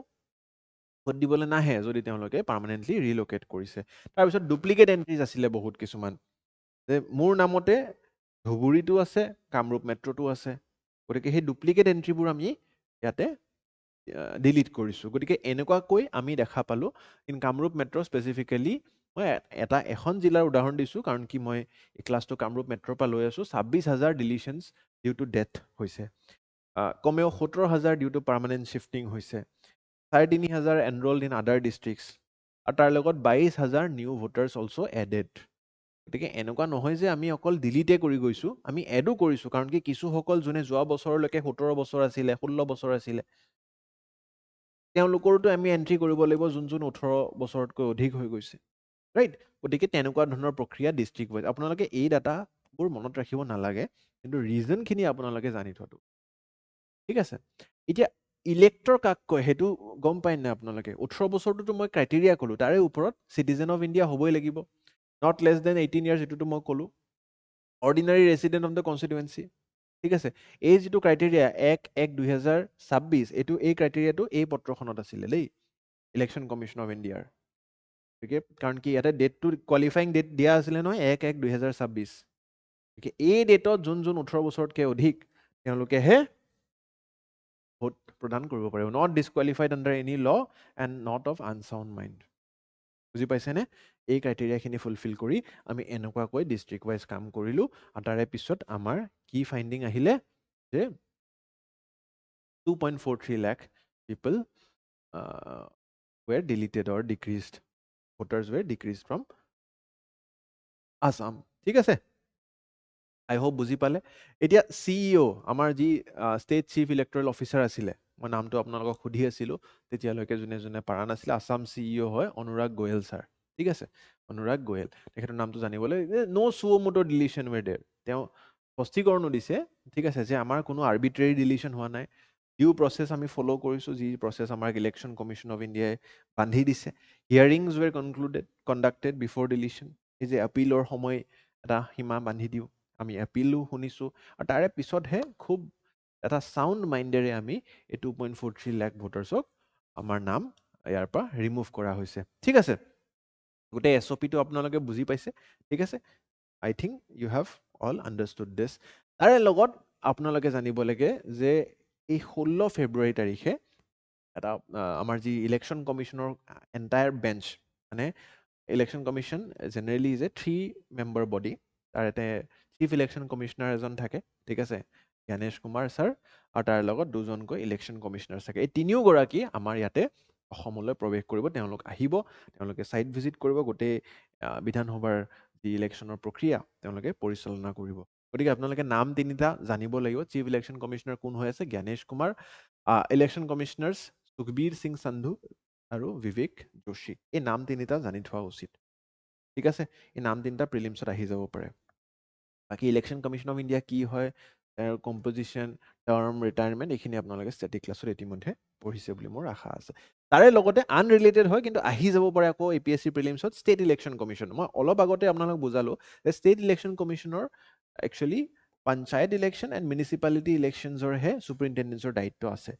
ভোট দিবলৈ নাহে যদি তেওঁলোকে পাৰ্মানেণ্টলি ৰিলোকেট কৰিছে। তাৰপিছত ডুপ্লিকেট এণ্ট্ৰিজ আছিলে বহুত কিছুমান, যে মোৰ নামতে ধুবুৰীটো আছে, কামৰূপ মেট্ৰ'টো আছে, গতিকে সেই ডুপ্লিকেট এণ্ট্ৰিবোৰ আমি ইয়াতে ডিলিট কৰিছোঁ। গতিকে এনেকুৱাকৈ আমি দেখা পালোঁ ইন কামৰূপ মেট্ৰ' স্পেচিফিকেলি। মই এখন জিলাৰ উদাহৰণ দিছোঁ, কাৰণ কি মই এই ক্লাছটো কামৰূপ মেট্ৰ'ৰ পৰা লৈ আছোঁ। 26,000 ডিলিশ্যনছ ডিউ টু ডেথ হৈছে, কমেও 17,000 ডিউ টু পাৰ্মানেণ্ট শ্বিফটিং হৈছে, 3,500 এনৰল্ড ইন আদাৰ ডিষ্ট্ৰিক্টছ, আৰু তাৰ লগত 22,000 নিউ ভোটাৰ্ছ অলছ' এডেড। গতিকে এনেকুৱা নহয় যে আমি অকল ডিলিটে কৰি গৈছোঁ, আমি এডো কৰিছোঁ। কাৰণ কি কিছুসকল যোনে যোৱা বছৰলৈকে 17 বছৰ আছিলে, 16 বছৰ আছিলে, তেওঁলোকৰোতো আমি এণ্ট্ৰি কৰিব লাগিব যোন 18 বছৰতকৈ অধিক হৈ গৈছে, ৰাইট। গতিকে তেনেকুৱা ধৰণৰ প্ৰক্ৰিয়া ডিষ্ট্ৰিক্ট ৱাইজ। আপোনালোকে এই ডাটাবোৰ মনত ৰাখিব নালাগে, কিন্তু ৰিজনখিনি আপোনালোকে জানি থোৱাটো, ঠিক আছে। এতিয়া ইলেক্টৰ কাক কয় সেইটো গম পায় নাই আপোনালোকে? 18 বছৰটোতো মই ক্ৰাইটেৰিয়া ক'লোঁ, তাৰে ওপৰত চিটিজেন অফ ইণ্ডিয়া হ'বই লাগিব, নট লেছ দেন 18 years, এইটোতো মই ক'লোঁ। Ordinary resident of the constituency, ঠিক আছে। এই যিটো ক্ৰাইটেৰিয়া 1/1/2026, এই ক্ৰাইটেৰিয়াটো এই পত্ৰখনত আছিলে দেই, ইলেকশ্যন কমিশ্যন অফ ইণ্ডিয়াৰ। গতিকে কাৰণ কি ইয়াতে ডেটটো কোৱালিফাইং ডেট দিয়া আছিলে নহয়, 1/1/2026। গতিকে এই ডেটত যোন 18 বছৰতকৈ অধিক তেওঁলোকেহে ভোট প্ৰদান কৰিব পাৰিব। Not disqualified under any law and not of unsound mind. বুজি পাইছেনে? এই ক্ৰাইটেৰিয়াখিনি ফুলফিল কৰি আমি এনেকুৱাকৈ ডিষ্ট্ৰিক্ট ৱাইজ কাম কৰিলোঁ, আৰু তাৰে পিছত আমাৰ কি ফাইণ্ডিং আহিলে যে 2.43 lakh people were deleted or decreased, voters were decreased from Assam, ঠিক আছে। আই হোপ বুজি পালে। এতিয়া CEO আমাৰ যি ষ্টেট চিফ ইলেক্টৰেল অফিচাৰ আছিলে, মই নামটো আপোনালোকক সুধি আছিলোঁ তেতিয়ালৈকে যোনে যোনে পাৰা নাছিলে, আছাম CEO হয় অনুৰাগ গোয়েল ছাৰ, ঠিক আছে। অনুৰাগ গোয়েল, তেখেতৰ নামটো জানিবলৈ, ন' চুৱ মোটো ডিলিশ্যন ৱেৰ দেৰ, তেওঁ স্পষ্টীকৰণো দিছে, ঠিক আছে, যে আমাৰ কোনো আৰ্বিট্ৰেৰী ডিলিশ্যন হোৱা নাই, ডিউ প্ৰচেছ আমি ফ'ল' কৰিছোঁ, যি প্ৰচেছ আমাৰ ইলেকশ্যন কমিশ্যন অফ ইণ্ডিয়াই বান্ধি দিছে। হিয়াৰিংছ ৱেৰ কণ্ডাক্টেড বিফৰ ডিলিশ্যন, এই যে আপিলৰ সময় এটা সীমা বান্ধি দিওঁ, আমি এপিলো শুনিছোঁ, আৰু তাৰে পিছতহে খুব এটা চাউণ্ড মাইণ্ডেৰে আমি এই 2.43 লাখ ভোটাৰ্ছক আমাৰ নাম ইয়াৰ পৰা ৰিমুভ কৰা হৈছে, ঠিক আছে। গোটেই SOPটো আপোনালোকে বুজি পাইছে, ঠিক আছে। I think you have all understood this. তাৰে লগত আপোনালোকে জানিব লাগে যে এই 16 ফেব্ৰুৱাৰী তাৰিখে এটা আমাৰ যি ইলেকশ্যন কমিশ্যনৰ এণ্টায়াৰ বেঞ্চ, মানে election commission generally is a 3 member body. তাৰ এটা চিফ ইলেকশ্যন কমিশ্যনাৰ এজন থাকে, ঠিক আছে, জ্ঞানেশ কুমাৰ ছাৰ, আৰু তাৰ লগত দুজনকৈ ইলেকশ্যন কমিশ্যনাৰ থাকে। এই তিনিওগৰাকী আমাৰ ইয়াতে অসমলৈ প্ৰৱেশ কৰিব। তেওঁলোক আহিব, তেওঁলোকে ছাইট ভিজিট কৰিব, গোটেই বিধানসভাৰ যি ইলেকশ্যনৰ প্ৰক্ৰিয়া তেওঁলোকে পৰিচালনা কৰিব। গতিকে আপোনালোকে নাম তিনিটা জানিব লাগিব। চিফ ইলেকশ্যন কমিশ্যনাৰ কোন হৈ আছে? জ্ঞানেশ কুমাৰ। ইলেকশ্যন কমিশ্যনাৰ্ছ সুখবীৰ সিং সান্ধু আৰু বিবেক যোশী। এই নাম তিনিটা জানি থোৱা উচিত, ঠিক আছে। এই নাম তিনিটা প্ৰিলিমছত আহি যাব পাৰে। বাকী ইলেকশ্যন কমিশ্যন অফ ইণ্ডিয়া কি হয়, তেওঁৰ কম্পজিশ্যন, টাৰ্ম, ৰিটায়াৰমেণ্ট, এইখিনি আপোনালোকে ষ্টেটিক ক্লাছত ইতিমধ্যে পঢ়িছে বুলি মোৰ আশা আছে। তাৰে লগতে আনৰিলেটেড হয় কিন্তু আহি যাব পাৰে আকৌ APSC প্ৰিলিমছত ষ্টেট ইলেকশ্যন কমিশ্যন। মই অলপ আগতে আপোনালোকক বুজালো যে ষ্টেট ইলেকশ্যন কমিশ্যনৰ actually panchayat election and municipality ইলেকশ্যনছৰহে ছুপাৰিনটেণ্ডেঞ্চৰ দায়িত্ব আছে।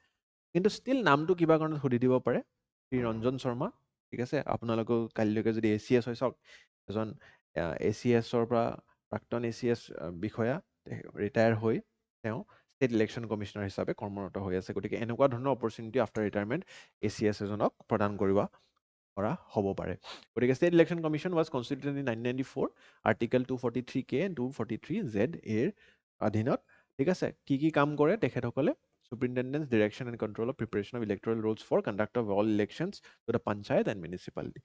কিন্তু ষ্টিল নামটো কিবা কাৰণত সুধি দিব পাৰে, শ্ৰী ৰঞ্জন শৰ্মা, ঠিক আছে। আপোনালোকেও কালিলৈকে যদি ACS হয়, চাওক, এজন ACSৰ পৰা প্ৰাক্তন ACS বিষয়া ৰিটায়াৰ হৈ তেওঁ ষ্টেট ইলেকশ্যন কমিশ্যনাৰ হিচাপে কৰ্মৰত হৈ আছে। গতিকে এনেকুৱা ধৰণৰ অপৰচুনিটি আফটাৰ ৰিটায়াৰমেণ্ট ACS এজনক প্ৰদান কৰা হ'ব পাৰে। গতিকে state election commission was কনষ্টিটিউটেড in 1994, article 243K and 243Z এৰ অধীনত, ঠিক আছে। কি কি কাম কৰে তেখেতসকলে? Superintendence, direction and control of preparation of electoral rolls for conduct of all elections to the panchayat and municipality.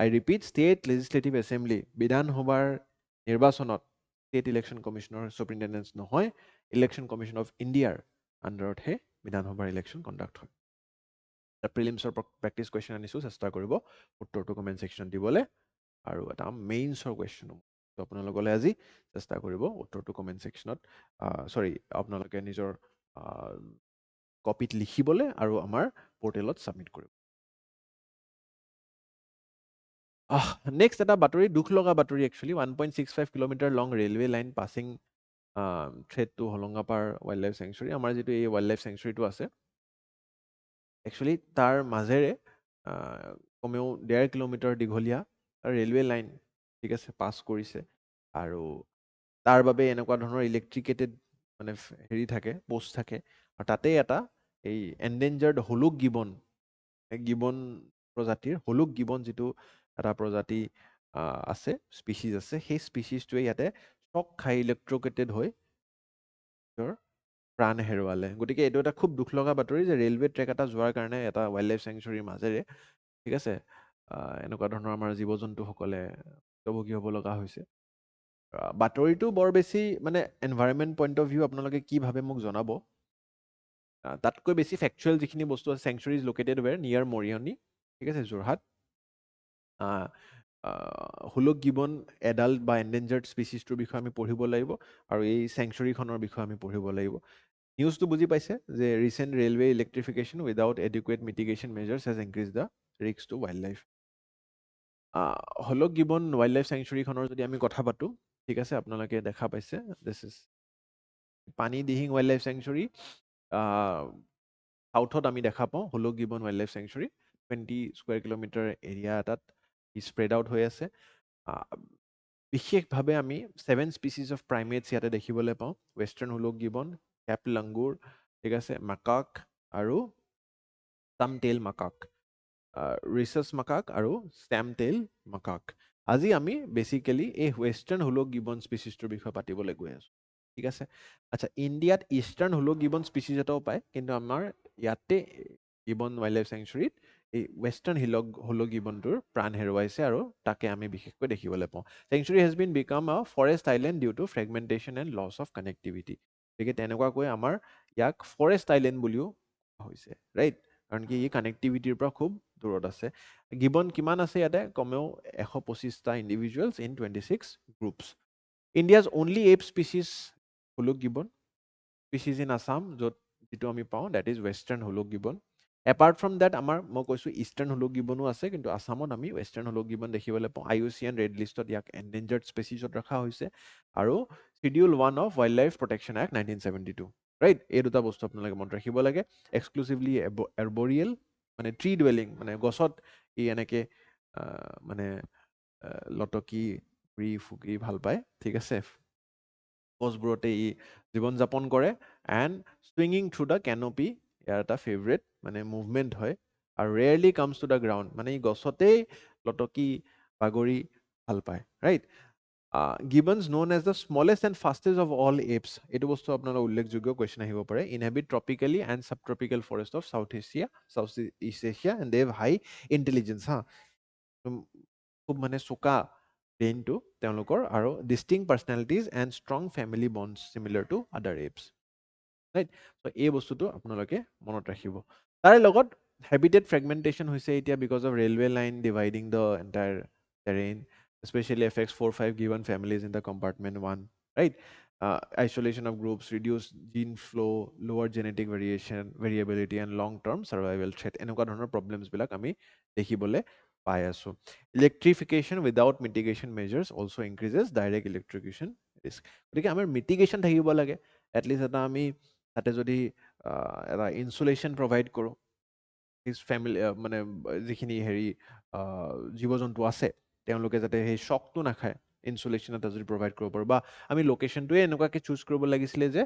I repeat, state legislative assembly, বিধানসভাৰ নিৰ্বাচনত ষ্টেট ইলেকশ্যন কমিশ্যনৰ ছুপাৰিনটেণ্ডেঞ্চ নহয়, ইলেকশ্যন কমিশ্যন অফ ইণ্ডিয়াৰ আণ্ডাৰতহে বিধানসভাৰ ইলেকশ্যন কণ্ডাক্ট হয়। প্ৰিলিমছৰ practice question আনিছোঁ, চেষ্টা কৰিব উত্তৰটো কমেণ্ট ছেকশ্যনত দিবলৈ। আৰু এটা মেইনছৰ কুৱেশ্যনো আপোনালোকলৈ আজি চেষ্টা কৰিব উত্তৰটো কমেণ্ট ছেকশ্যনত, আপোনালোকে নিজৰ কপিত লিখিবলৈ আৰু আমাৰ পৰ্টেলত ছাবমিট কৰিব। নেক্সট এটা বাতৰি, দুখ লগা বাতৰি actually. 1.65 kilometre long railway line passing threat to Hollongapar Wildlife Sanctuary. আমাৰ যিটো এই ৱাইল্ড লাইফ চেংচুৰীটো আছে, একচুৱেলি তাৰ মাজেৰে কমেও 1.5 কিলোমিটাৰ দীঘলীয়া ৰেলৱে লাইন, ঠিক আছে, পাছ কৰিছে। আৰু তাৰ বাবে এনেকুৱা ধৰণৰ ইলেক্ট্ৰিকেটেড মানে হেৰি থাকে, পোষ্ট থাকে। আৰু তাতে এটা এই এণ্ডেঞ্জাৰ্ড হুলুক গিবন, গিবন প্ৰজাতিৰ হুলুক গিবন যিটো এটা প্ৰজাতি আছে, স্পিচিজ আছে, সেই স্পিচিছটোৱে ইয়াতে শ্বক খাই ইলেক্ট্ৰকেটেড হৈ প্ৰাণ হেৰুৱালে। গতিকে এইটো এটা খুব দুখ লগা বাতৰি যে ৰেলৱে ট্ৰেক এটা যোৱাৰ কাৰণে এটা ৱাইল্ড লাইফ চেংচুৰীৰ মাজেৰে, ঠিক আছে, এনেকুৱা ধৰণৰ আমাৰ জীৱ জন্তুসকলে ভুক্তভোগী হ'ব লগা হৈছে। বাতৰিটো বৰ বেছি মানে এনভাইৰনমেণ্ট পইণ্ট অফ ভিউ আপোনালোকে কি ভাবে মোক জনাব। তাতকৈ বেছি ফেকচুৱেল যিখিনি বস্তু আছে, চেংচুৰী ইজ লোকেটেড ৱেৰ নিয়াৰ মৰিয়নি, ঠিক আছে, যোৰহাট। হুলুক গিবন এডাল্ট বা এণ্ডেঞ্জাৰ্ড স্পিচিছটোৰ বিষয়ে আমি পঢ়িব লাগিব, আৰু এই চেংচুৰীখনৰ বিষয়ে আমি পঢ়িব লাগিব। নিউজটো বুজি পাইছে যে recent railway electrification without adequate mitigation measures has increase the risk to wildlife. Hoolock Gibbon Wildlife চেংচুৰীখনৰ যদি আমি কথা পাতোঁ, ঠিক আছে, আপোনালোকে দেখা পাইছে, this is Pani Dihing Wildlife Sanctuary. সাউথত আমি দেখা পাওঁ Hoolock Gibbon Wildlife Sanctuary. 20 square kilometre area এটাত স্প্ৰেড আউট হৈ আছে। বিশেষভাৱে আমি 7 স্পিচিছ অফ প্ৰাইমেটছ ইয়াতে দেখিবলৈ পাওঁ। Western hoolock gibbon, Cape langur, ঠিক আছে, মাকাক আৰু ষ্টাম-টেইল মাকাক, ৰিচাছ মাকাক আৰু ষ্টেম-টেইল মাকাক। আজি আমি বেচিকেলি এই ৱেষ্টাৰ্ণ হুলুক গিবন স্পিচিছটোৰ বিষয়ে পাতিবলৈ গৈ আছোঁ, ঠিক আছে। আচ্ছা, ইণ্ডিয়াত ইষ্টাৰ্ণ হুলুক গিবন স্পিচিছ এটাও পায়, কিন্তু আমাৰ ইয়াতে গিবন ৱাইল্ড লাইফ চেংচুৰীত এই ৱেষ্টাৰ্ণ হুলুক গিবনটোৰ প্ৰাণ হেৰুৱাইছে, আৰু তাকে আমি বিশেষকৈ দেখিবলৈ পাওঁ। Sanctuary has been become a forest island due to fragmentation and loss of connectivity. গতিকে তেনেকুৱাকৈ আমাৰ ইয়াক ফৰেষ্ট আইলেণ্ড বুলিও কোৱা হৈছে, ৰাইট, কাৰণ কি ই কানেক্টিভিটিৰ পৰা খুব দূৰত আছে। গিবন কিমান আছে ইয়াতে? কমেও 125টা individuals in 26 groups. India's only ape species hoolock gibbon species in Assam, যিটো আমি পাওঁ, that is western hoolock gibbon. Apart from that মই কৈছোঁ ইষ্টাৰ্ণ হুলুক গিবনো আছে, কিন্তু আছামত আমি ৱেষ্টাৰ্ণ হুলুক গিবন দেখিবলৈ পাওঁ। IUCN ৰেড লিষ্টত ইয়াক এণ্ডেঞ্জাৰ্ড স্পেচিছত ৰখা হৈছে, আৰু Schedule 1 of wild life protection act 1972, right. এই দুটা বস্তু আপোনালোকে মনত ৰাখিব লাগে। এক্সক্লুচিভলি এৰ্বৰিয়েল, মানে ট্ৰি ডুৱেলিং, মানে গছত ই এনেকে মানে লটকি ফুৰি ফুকি ভাল পায়, ঠিক আছে, গছবোৰতে ই জীৱন যাপন কৰে and swinging through the canopy ইয়াৰ এটা ফেভৰেট মানে মুভমেণ্ট হয় আৰু rarely comes to the ground মানে ই গছতেই লটকি বাগৰি ভাল পায় right Gibbons known as the smallest and fastest of all apes এইটো বস্তু আপোনালোকৰ উল্লেখযোগ্য কুৱেশ্যন আহিব পাৰে inhabit tropically and subtropical forest of South East Asia and they have high intelligence হা খুব মানে চোকা ব্ৰেইনটো তেওঁলোকৰ আৰু distinct personalities and strong family bonds similar to other apes right so' এই বস্তুটো আপোনালোকে মনত ৰাখিব তাৰে লগত হেবিটেট ফ্ৰেগমেণ্টেশ্যন হৈছে এতিয়া because of railway line dividing the entire terrain especially affects 4-5 given families in the compartment 1 right isolation of groups reduced gene flow lower genetic variability and long term survival threat এনেকুৱা ধৰণৰ problems বিলাক আমি দেখিবলৈ পাই আছো electrification without mitigation measures also increases direct electrocution risk গতিকে আমাৰ mitigation থাকিব লাগে at least এটা আমি তাতে যদি এটা ইনসুলেশ্যন প্ৰভাইড কৰোঁ হিজ ফেমিলি মানে যিখিনি হেৰি জীৱ জন্তু আছে তেওঁলোকে যাতে সেই শ্বকটো নাখায় ইনচুলেশ্যন এটা যদি প্ৰভাইড কৰিব পাৰোঁ বা আমি লোকেশ্যনটোৱে এনেকুৱাকৈ চুজ কৰিব লাগিছিলে যে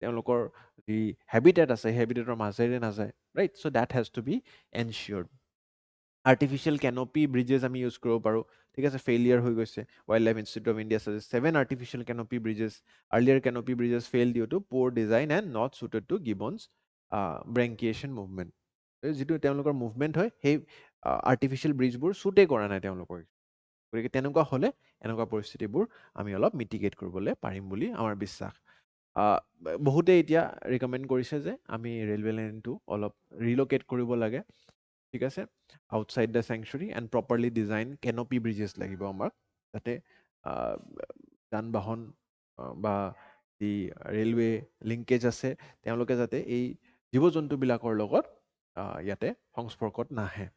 তেওঁলোকৰ যি হেবিটেট আছে হেবিটেটৰ মাজেৰে নাযায় right so' that has to be ensured artificial canopy bridges আমি ইউজ কৰিব পাৰোঁ ঠিক আছে ফেইলিয়াৰ হৈ গৈছে Wildlife Institute of India suggest 7 artificial canopy bridges earlier canopy bridges fail due to poor design and not suited to gibbons brachiation movement যিটো তেওঁলোকৰ movement হয় সেই আৰ্টিফিচিয়েল ব্ৰিজবোৰ শ্বুটেই কৰা নাই তেওঁলোকৰ গতিকে তেনেকুৱা হ'লে এনেকুৱা পৰিস্থিতিবোৰ আমি অলপ মিটিগেট কৰিবলৈ পাৰিম বুলি আমাৰ বিশ্বাস বহুতে এতিয়া ৰিকমেণ্ড কৰিছে যে আমি ৰেলৱে লাইনটো অলপ ৰিল'কেট কৰিব লাগে ঠিক আছে outside the sanctuary and properly design canopy bridges লাগিব আমাক যাতে যান বাহন বা যি ৰেলৱে লিংকেজ আছে তেওঁলোকে যাতে এই জীৱ জন্তুবিলাকৰ লগত ইয়াতে সংস্পৰ্শত নাহে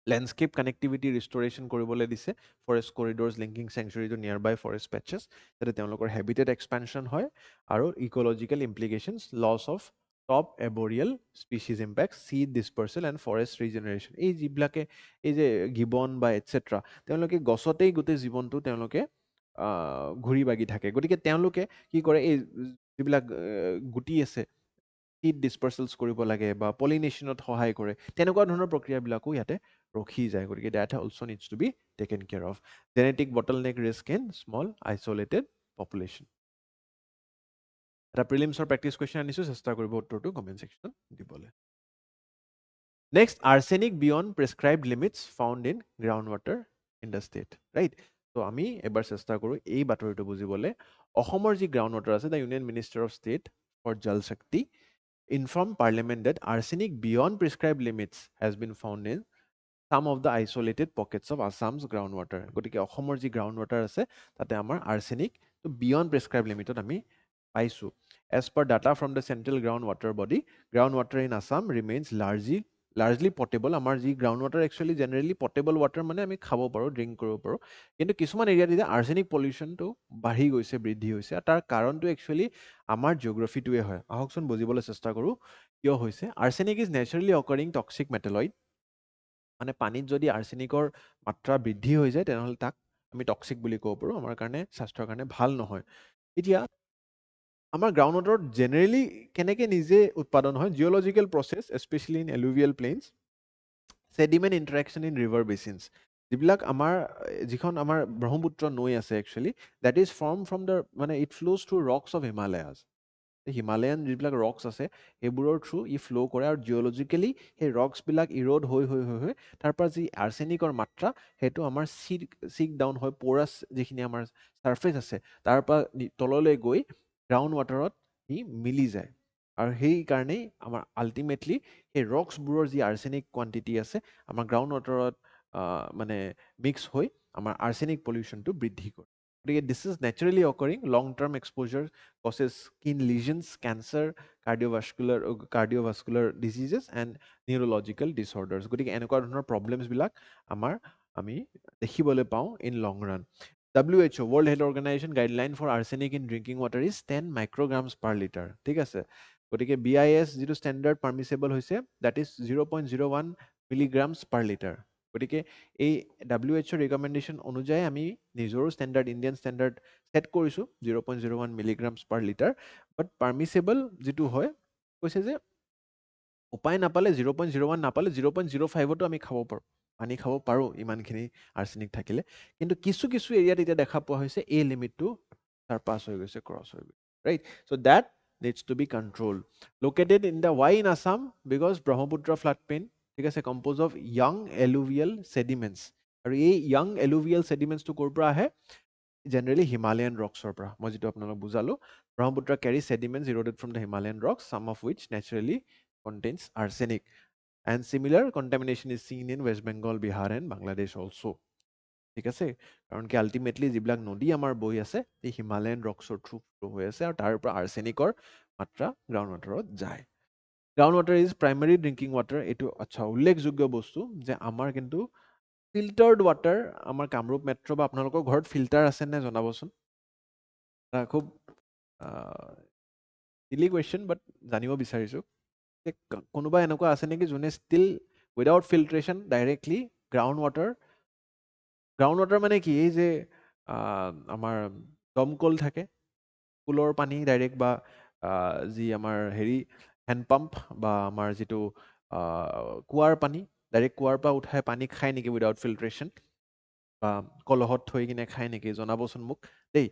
লেণ্ডস্কেপ কানেক্টিভিটি ৰিষ্টৰেশ্যন কৰিবলৈ দিছে ফৰেষ্ট কৰিডৰ্ছ লিংকিং চেংচুৰী টু নিয়াৰ বাই ফৰেষ্ট পেচেছ যাতে তেওঁলোকৰ হেবিটেট এক্সপেনশ্যন হয় আৰু ecological implications loss of top arboreal species impact seed dispersal and forest regeneration এই যিবিলাকে এই যে গিবন বা এটচেট্ৰা তেওঁলোকে গছতেই গোটেই জীৱনটো তেওঁলোকে ঘূৰি বাগি থাকে গতিকে তেওঁলোকে কি কৰে এই যিবিলাক গুটি আছে চিড ডিছপাৰ্চেলছ কৰিব লাগে বা পলিনেশ্যনত সহায় কৰে তেনেকুৱা ধৰণৰ প্ৰক্ৰিয়াবিলাকো ইয়াতে ৰখি যায় গতিকে that also' needs to be taken care of genetic bottleneck risk in small isolated population এটা প্ৰিলিমছৰ প্ৰেক্টিছ কুৱেশ্যন আনিছোঁ চেষ্টা কৰিব উত্তৰটো কমেণ্ট ছেকশ্যনত দিবলৈ next arsenic beyond prescribed limits found in ground water in the state right ত' আমি এবাৰ চেষ্টা কৰোঁ এই বাতৰিটো বুজিবলৈ অসমৰ যি গ্ৰাউণ্ড ৱাটাৰ আছে the Union Minister of State for Jal Shakti informed parliament that arsenic beyond prescribed limits has been found in some of the isolated pockets of Assam's groundwater. গতিকে অসমৰ যি groundwater আছে তাতে আমাৰ arsenic তো beyond prescribed limitত আমি পাইছো as per data from the central groundwater body groundwater in Assam remains largely potable আমাৰ যি groundwater actually generally potable water মানে আমি খাব পাৰো ড্ৰিংক কৰিব পাৰো কিন্তু কিছুমান এৰিয়াত এতিয়া আৰ্চেনিক পলিউশ্যনটো বাঢ়ি গৈছে বৃদ্ধি হৈছে আৰু তাৰ কাৰণটো একচুৱেলি আমাৰ জিঅ'গ্ৰাফিটোৱে হয় আহকচোন বুজিবলৈ চেষ্টা কৰোঁ কিয় হৈছে আৰ্চেনিক ইজ নেচাৰেলি অকাৰিং টক্সিক মেটেলইড মানে পানীত যদি আৰ্চেনিকৰ মাত্ৰা বৃদ্ধি হৈ যায় তেনেহ'লে তাক আমি টক্সিক বুলি ক'ব পাৰোঁ আমাৰ কাৰণে স্বাস্থ্যৰ কাৰণে ভাল নহয় এতিয়া আমাৰ গ্ৰাউণ্ড ৱাটাৰত জেনেৰেলি কেনেকৈ নিজে উৎপাদন হয় geological process especially in alluvial plains sediment interaction in river basins যিবিলাক আমাৰ যিখন আমাৰ ব্ৰহ্মপুত্ৰ নৈ আছে actually that is formed from the মানে it flows through rocks of Himalayas Himalayan যিবিলাক ৰক্স আছে সেইবোৰৰ থ্ৰু ই ফ্ল' কৰে আৰু জিঅ'লজিকেলি সেই ৰক্সবিলাক ইৰ'ড হৈ হৈ হৈ হৈ তাৰ পৰা যি আৰ্চেনিকৰ মাত্ৰা সেইটো আমাৰ চিক ডাউন হয় পৰাছ যিখিনি আমাৰ ছাৰ্ফেচ আছে তাৰ পৰা তললৈ গৈ গ্ৰাউণ্ড ৱাটাৰত ই মিলি যায় আৰু সেইকাৰণেই আমাৰ আল্টিমেটলি সেই ৰক্সবোৰৰ যি আৰ্চেনিক কোৱান্টিটি আছে আমাৰ গ্ৰাউণ্ড ৱাটাৰত মানে মিক্স হৈ আমাৰ আৰ্চেনিক পলিউশ্যনটো বৃদ্ধি কৰে গতিকে this is naturally occurring long term exposure causes skin lesions, cancer, cardiovascular diseases and neurological disorders. গতিকে এনেকুৱা ধৰণৰ প্ৰব্লেমছবিলাক আমি দেখিবলৈ পাওঁ in long run WHO World Health Organization guideline for arsenic in drinking water is 10 micrograms per liter ঠিক আছে গতিকে BIS যিটো ষ্টেণ্ডাৰ্ড পাৰ্মিছেবল হৈছে that is 0.01 milligrams per liter গতিকে এই WHO ৰিকমেণ্ডেশ্যন অনুযায়ী আমি নিজৰো ষ্টেণ্ডাৰ্ড ইণ্ডিয়ান ষ্টেণ্ডাৰ্ড ছেট কৰিছোঁ 0.01 মিলিগ্ৰামছ পাৰ লিটাৰ বাট পাৰ্মিছেবল যিটো হয় কৈছে যে উপায় নাপালে 0.01 নাপালে 0.05তো আমি খাব পাৰোঁ পানী খাব পাৰোঁ ইমানখিনি আৰ্ছেনিক থাকিলে কিন্তু কিছু কিছু এৰিয়াত এতিয়া দেখা পোৱা হৈছে এই লিমিটটো সাৰপাছ হৈ গৈছে ক্ৰছ হৈ গৈছে right so' that needs to be controlled. Located in the why in Assam? Because Brahmaputra floodplain, ঠিক আছে, composed of young alluvial sediments. আৰু এই young alluvial sediments টো ক'ৰ পৰা আহে? Generally Himalayan rocks or পৰা। মই যিটো আপোনালোক বুজালো, Brahmaputra carries sediments eroded from the Himalayan rocks, some of which naturally contains arsenic. And similar contamination is seen in West Bengal, Bihar and Bangladesh also. ঠিক আছে কাৰণ কি আল্টিমেটলি যিবিলাক নদী আমাৰ বৈ আছে এই হিমালয়ান ৰকছৰ থ্ৰু ফ্ল' হৈ আছে আৰু তাৰ পৰা আৰ্ছেনিকৰ মাত্ৰা গ্ৰাউণ্ড ৱাটাৰত যায় ground water is primary drinking water এইটো আচ্ছা উল্লেখযোগ্য বস্তু যে আমাৰ কিন্তু ফিল্টাৰ্ড ৱাটাৰ আমাৰ কামৰূপ মেট্ৰ' বা আপোনালোকৰ ঘৰত ফিল্টাৰ আছে নে জনাবচোন খুব চিলি কুৱেশ্যন বাট জানিব বিচাৰিছোঁ যে কোনোবা এনেকুৱা আছে নেকি যোনে still without filtration directly ground water মানে কি এই যে আমাৰ দমকল থাকে কুলৰ পানী ডাইৰেক্ট বা যি আমাৰ হেৰি হেণ্ডপাম্প বা আমাৰ যিটো কুঁৱাৰ পানী ডাইৰেক্ট কুঁৱাৰ পৰা উঠাই পানী খায় নেকি উইদাউট ফিল্ট্ৰেশ্যন বা কলহত থৈ কিনে খায় নেকি জনাবচোন মোক দেই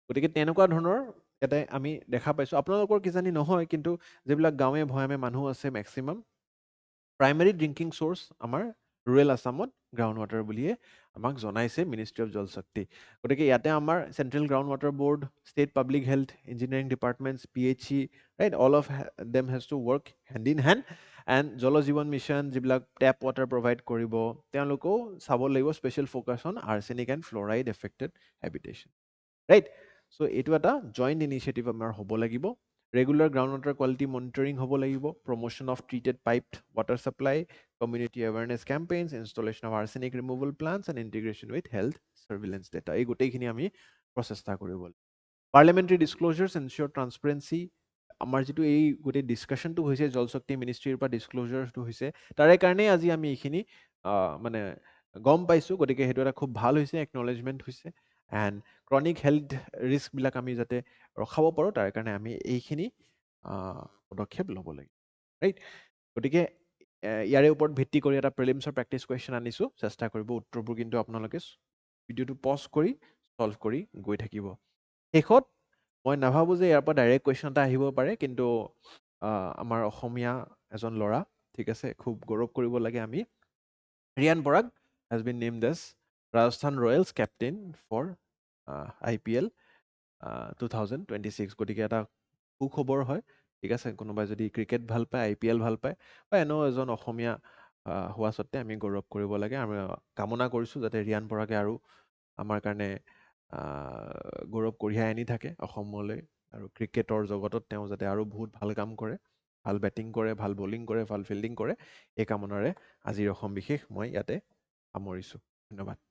গতিকে তেনেকুৱা ধৰণৰ ইয়াতে আমি দেখা পাইছোঁ আপোনালোকৰ কিজানি নহয় কিন্তু যিবিলাক গাঁৱে ভৈয়ামে মানুহ আছে মেক্সিমাম প্ৰাইমেৰী ড্ৰিংকিং চ'ৰ্চ আমাৰ ৰুৰেল আছামত গ্ৰাউণ্ড ৱাটাৰ বুলিয়ে আমাক জনাইছে মিনিষ্ট্ৰী অফ জল শক্তি গতিকে ইয়াতে আমাৰ Central Ground Water Board State Public Health Engineering Departments PHE right all of them has to work hand in hand and Jal Jeevan mission যিবিলাক টেপ ৱাটাৰ প্ৰভাইড কৰিব তেওঁলোকেও চাব লাগিব special focus on arsenic and fluoride affected habitation right so' এইটো এটা joint initiative আমাৰ হ'ব লাগিব regular ground water quality monitoring হ'ব লাগিব promotion of treated piped water supply community awareness campaigns installation of arsenic removal plants and integration with health surveillance data এই গোটেইখিনি আমি প্ৰচেষ্টা কৰিব লাগিব পাৰ্লিয়ামেণ্টাৰী ডিছক্ল'জাৰ্ছ এনচিয়ৰ ট্ৰান্সপেৰেঞ্চি আমাৰ যিটো এই গোটেই ডিছকাশ্যনটো হৈছে জল শক্তি মিনিষ্ট্ৰীৰ পৰা ডিছক্ল'জাৰটো হৈছে তাৰে কাৰণেই আজি আমি এইখিনি মানে গম পাইছোঁ গতিকে সেইটো এটা খুব ভাল হৈছে একনলেজমেণ্ট হৈছে এণ্ড ক্ৰনিক হেল্থ ৰিস্কবিলাক আমি যাতে ৰখাব পাৰোঁ তাৰ কাৰণে আমি এইখিনি পদক্ষেপ ল'ব লাগিব ৰাইট গতিকে ইয়াৰে ওপৰত ভিত্তি কৰি এটা প্ৰিলিমছৰ প্ৰেক্টিছ কুৱেশ্যন আনিছোঁ চেষ্টা কৰিব উত্তৰবোৰ কিন্তু আপোনালোকে ভিডিঅ'টো পজ কৰি ছল্ভ কৰি গৈ থাকিব শেষত মই নাভাবোঁ যে ইয়াৰ পৰা ডাইৰেক্ট কুৱেশ্যন এটা আহিব পাৰে কিন্তু আমাৰ অসমীয়া এজন ল'ৰা ঠিক আছে খুব গৌৰৱ কৰিব লাগে আমি Riyan Parag has been named as Rajasthan Royals captain for IPL 2026 গতিকে এটা সুখবৰ হয় ঠিক আছে কোনোবাই যদি ক্ৰিকেট ভাল পায় IPL ভাল পায় বা এনেও এজন অসমীয়া হোৱা স্বত্তে আমি গৌৰৱ কৰিব লাগে আমি কামনা কৰিছোঁ যাতে ৰিয়ান পৰাগে আৰু আমাৰ কাৰণে গৌৰৱ কঢ়িয়াই আনি থাকে অসমলৈ আৰু ক্ৰিকেটৰ জগতত তেওঁ যাতে আৰু বহুত ভাল কাম কৰে ভাল বেটিং কৰে ভাল বলিং কৰে ভাল ফিল্ডিং কৰে এই কামনাৰে আজিৰ অসম বিশেষ মই ইয়াতে সামৰিছোঁ ধন্যবাদ